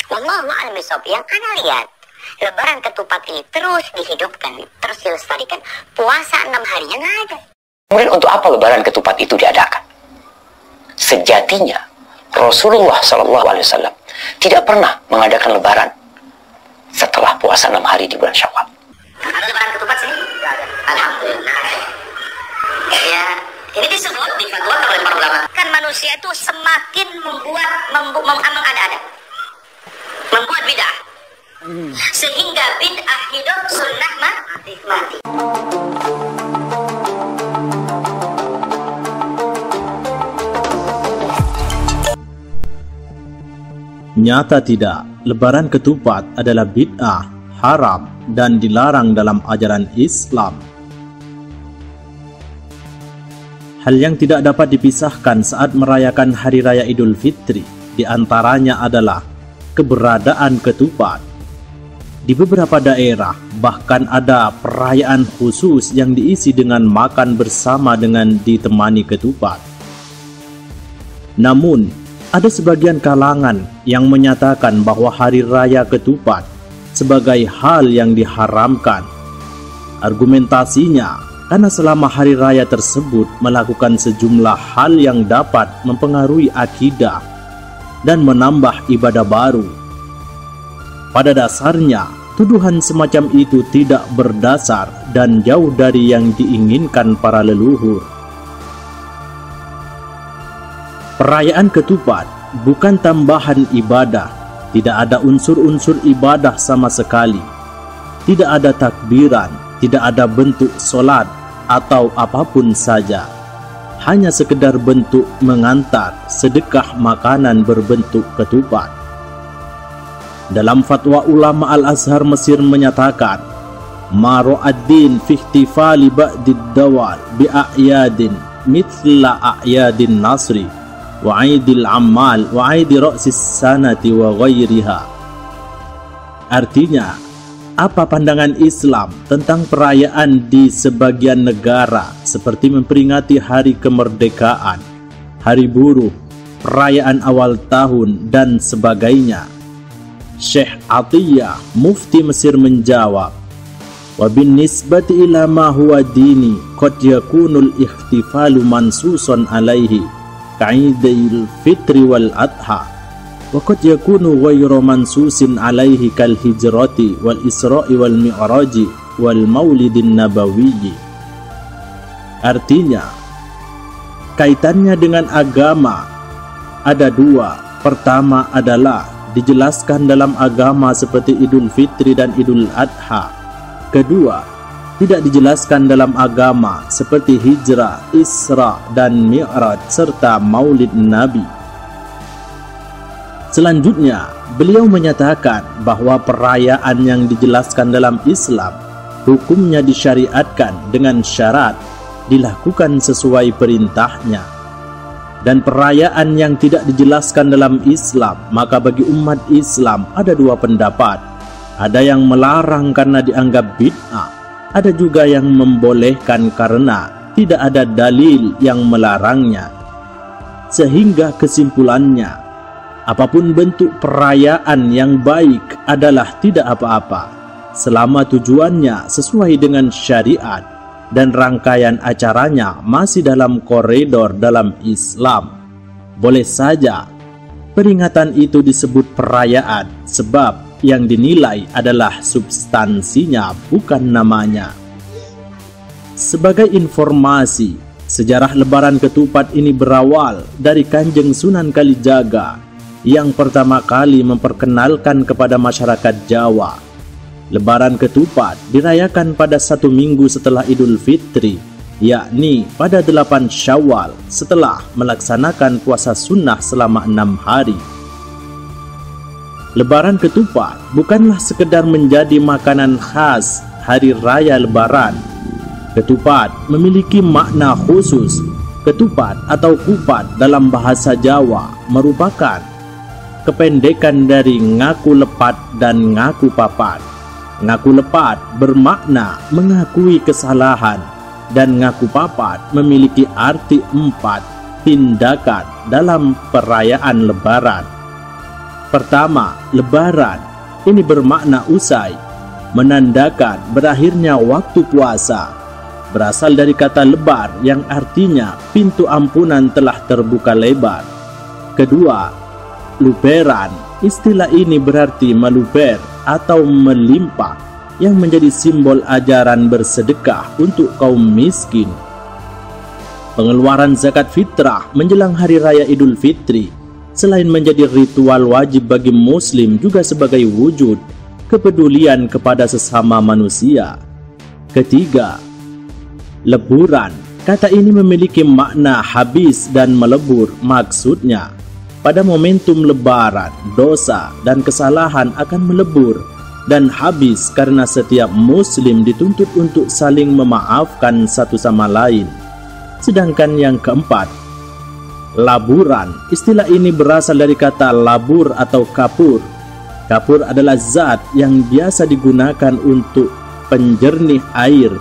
Wallahu a'lam bishawab. Yang Anda lihat, Lebaran ketupat ini terus dihidupkan, terus dilestarikan. Puasa 6 harinya nggak ada. Kemudian untuk apa Lebaran ketupat itu diadakan? Sejatinya Rasulullah SAW tidak pernah mengadakan Lebaran setelah puasa 6 hari di bulan Syawal. Ada Lebaran ketupat sini? Nggak ada. Alhamdulillah. Ya, ini disebut difatwakan oleh para ulama. Kan manusia itu semakin mengada-ada, membuat bid'ah, sehingga bid'ah hidup, sunnah mati. Nyata tidak, Lebaran ketupat adalah bid'ah, haram, dan dilarang dalam ajaran Islam. Hal yang tidak dapat dipisahkan saat merayakan Hari Raya Idul Fitri diantaranya adalah keberadaan ketupat. Di beberapa daerah bahkan ada perayaan khusus yang diisi dengan makan bersama dengan ditemani ketupat. Namun, ada sebagian kalangan yang menyatakan bahwa Hari Raya Ketupat sebagai hal yang diharamkan. Argumentasinya, karena selama hari raya tersebut melakukan sejumlah hal yang dapat mempengaruhi akidah dan menambah ibadah baru. Pada dasarnya, tuduhan semacam itu tidak berdasar dan jauh dari yang diinginkan para leluhur. Perayaan ketupat bukan tambahan ibadah, tidak ada unsur-unsur ibadah sama sekali. Tidak ada takbiran, tidak ada bentuk solat atau apapun saja. Hanya sekedar bentuk mengantar sedekah makanan berbentuk ketupat. Dalam fatwa ulama Al-Azhar Mesir menyatakan, "Ma ra'ad-din fi ihtifali ba'did dawal bi a'yadin mithla a'yadin nasri wa 'aidil ammal wa 'aidi ra'sis sanati wa ghairiha." Artinya, apa pandangan Islam tentang perayaan di sebagian negara seperti memperingati hari kemerdekaan, hari buruh, perayaan awal tahun, dan sebagainya? Syekh Atiyah, mufti Mesir menjawab, "Wa bin nisbati ila ma huwa dini qad yakunul ihtifalu mansusan alaihi ka'idil fitri wal adha wa qad yakunu ghayra mansusin alaihi kal hijrati wal isra'i wal mi'raji wal maulidin nabawiyyi." Artinya, kaitannya dengan agama ada dua. Pertama adalah dijelaskan dalam agama seperti Idul Fitri dan Idul Adha. Kedua, tidak dijelaskan dalam agama seperti hijrah, Isra, dan Mi'raj serta Maulid Nabi. Selanjutnya, beliau menyatakan bahwa perayaan yang dijelaskan dalam Islam hukumnya disyariatkan dengan syarat dilakukan sesuai perintahnya. Dan perayaan yang tidak dijelaskan dalam Islam, maka bagi umat Islam ada dua pendapat. Ada yang melarang karena dianggap bid'ah, ada juga yang membolehkan karena tidak ada dalil yang melarangnya. Sehingga kesimpulannya, apapun bentuk perayaan yang baik adalah tidak apa-apa selama tujuannya sesuai dengan syariat dan rangkaian acaranya masih dalam koridor dalam Islam. Boleh saja peringatan itu disebut perayaan sebab yang dinilai adalah substansinya, bukan namanya. Sebagai informasi, sejarah Lebaran ketupat ini berawal dari Kanjeng Sunan Kalijaga yang pertama kali memperkenalkan kepada masyarakat Jawa. Lebaran ketupat dirayakan pada 1 minggu setelah Idul Fitri, yakni pada 8 Syawal setelah melaksanakan puasa sunnah selama 6 hari. Lebaran ketupat bukanlah sekedar menjadi makanan khas hari raya Lebaran. Ketupat memiliki makna khusus. Ketupat atau kupat dalam bahasa Jawa merupakan kependekan dari ngaku lepat dan ngaku papat. Ngaku lepat bermakna mengakui kesalahan, dan ngaku papat memiliki arti 4 tindakan dalam perayaan Lebaran. Pertama, Lebaran. Ini bermakna usai, menandakan berakhirnya waktu puasa. Berasal dari kata lebar yang artinya pintu ampunan telah terbuka lebar. Kedua, Luberan. Istilah ini berarti meluber atau melimpah, yang menjadi simbol ajaran bersedekah untuk kaum miskin. Pengeluaran zakat fitrah menjelang Hari Raya Idul Fitri, selain menjadi ritual wajib bagi muslim, juga sebagai wujud kepedulian kepada sesama manusia. Ketiga, leburan. Kata ini memiliki makna habis dan melebur. Maksudnya, pada momentum lebaran, dosa dan kesalahan akan melebur dan habis karena setiap muslim dituntut untuk saling memaafkan satu sama lain. Sedangkan yang keempat, laburan. Istilah ini berasal dari kata labur atau kapur. Kapur adalah zat yang biasa digunakan untuk penjernih air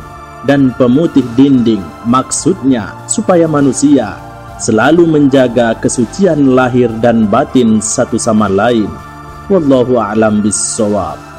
dan pemutih dinding. Maksudnya supaya manusia selalu menjaga kesucian lahir dan batin satu sama lain. Wallahu a'lam bissawab.